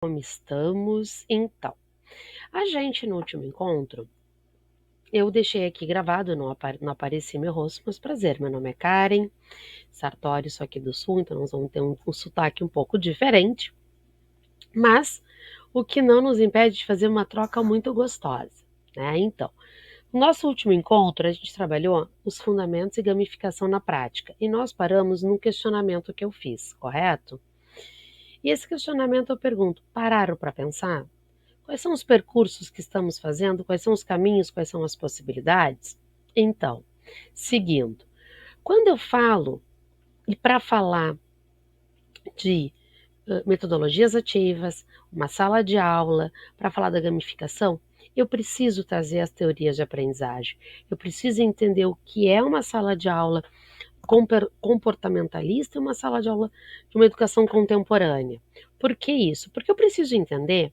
Como estamos? Então, a gente no último encontro, eu deixei aqui gravado, não apareci meu rosto, mas prazer, meu nome é Karen Sartori, sou aqui do Sul, então nós vamos ter um sotaque um pouco diferente, mas o que não nos impede de fazer uma troca muito gostosa, né? Então, no nosso último encontro, a gente trabalhou os fundamentos e gamificação na prática, e nós paramos num questionamento que eu fiz, correto? E esse questionamento eu pergunto: pararam para pensar? Quais são os percursos que estamos fazendo? Quais são os caminhos? Quais são as possibilidades? Então, seguindo, quando eu falo, e para falar de metodologias ativas, uma sala de aula, para falar da gamificação, eu preciso trazer as teorias de aprendizagem. Eu preciso entender o que é uma sala de aula comportamentalista e uma sala de aula de uma educação contemporânea. Por que isso? Porque eu preciso entender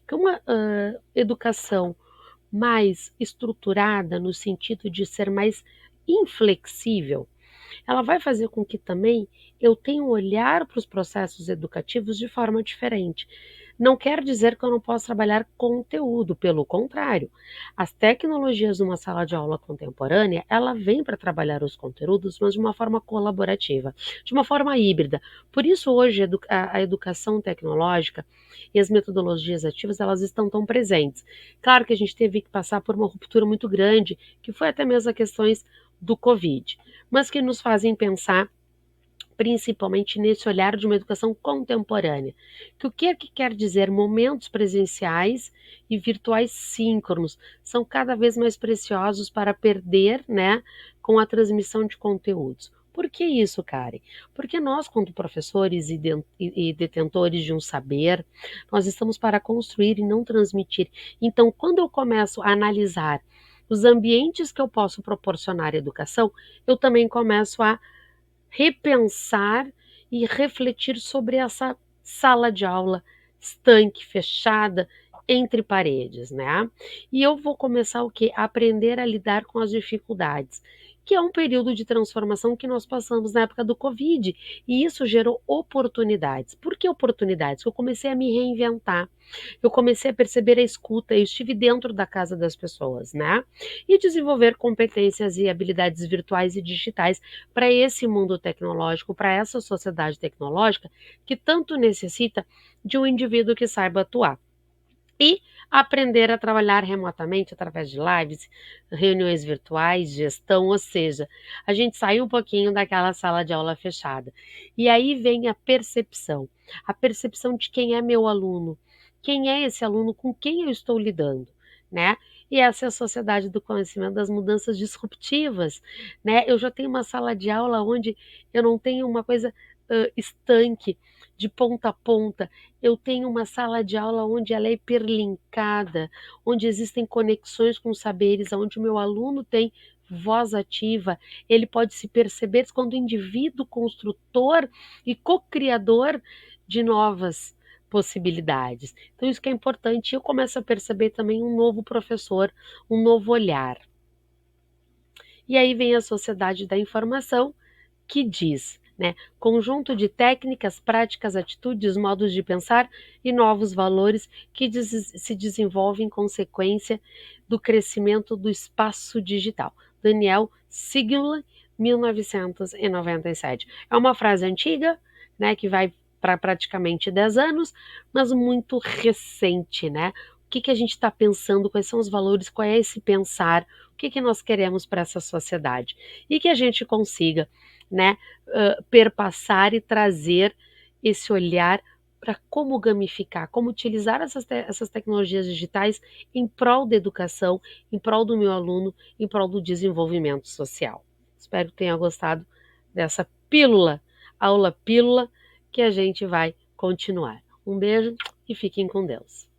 que uma educação mais estruturada, no sentido de ser mais inflexível, ela vai fazer com que também eu tenha um olhar para os processos educativos de forma diferente. Não quer dizer que eu não possa trabalhar conteúdo, pelo contrário. As tecnologias de uma sala de aula contemporânea, ela vem para trabalhar os conteúdos, mas de uma forma colaborativa, de uma forma híbrida. Por isso hoje a educação tecnológica e as metodologias ativas, elas estão tão presentes. Claro que a gente teve que passar por uma ruptura muito grande, que foi até mesmo as questões do Covid, mas que nos fazem pensar principalmente nesse olhar de uma educação contemporânea. Que o que é que quer dizer momentos presenciais e virtuais síncronos são cada vez mais preciosos para perder, né, com a transmissão de conteúdos. Por que isso, Karen? Porque nós, como professores e detentores de um saber, nós estamos para construir e não transmitir. Então, quando eu começo a analisar os ambientes que eu posso proporcionar educação, eu também começo a repensar e refletir sobre essa sala de aula estanque, fechada, entre paredes, né? E eu vou começar o quê? A aprender a lidar com as dificuldades, que é um período de transformação que nós passamos na época do Covid, e isso gerou oportunidades. Por que oportunidades? Eu comecei a me reinventar, eu comecei a perceber a escuta, eu estive dentro da casa das pessoas, né? E desenvolver competências e habilidades virtuais e digitais para esse mundo tecnológico, para essa sociedade tecnológica que tanto necessita de um indivíduo que saiba atuar. E aprender a trabalhar remotamente através de lives, reuniões virtuais, gestão, ou seja, a gente sai um pouquinho daquela sala de aula fechada. E aí vem a percepção de quem é meu aluno, quem é esse aluno, com quem eu estou lidando, né? E essa é a sociedade do conhecimento das mudanças disruptivas, né? Eu já tenho uma sala de aula onde eu não tenho uma coisa estanque, de ponta a ponta, eu tenho uma sala de aula onde ela é hiperlinkada, onde existem conexões com saberes, onde o meu aluno tem voz ativa, ele pode se perceber quando indivíduo construtor e co-criador de novas possibilidades. Então isso que é importante, eu começo a perceber também um novo professor, um novo olhar. E aí vem a sociedade da informação, que diz, né, conjunto de técnicas, práticas, atitudes, modos de pensar e novos valores que se desenvolvem em consequência do crescimento do espaço digital. Daniel Siegel, 1997. É uma frase antiga, né, que vai para praticamente 10 anos, mas muito recente, né? O que que a gente está pensando, quais são os valores, qual é esse pensar, o que que nós queremos para essa sociedade e que a gente consiga, né, perpassar e trazer esse olhar para como gamificar, como utilizar essas tecnologias digitais em prol da educação, em prol do meu aluno, em prol do desenvolvimento social. Espero que tenha gostado dessa pílula, aula pílula, que a gente vai continuar. Um beijo e fiquem com Deus.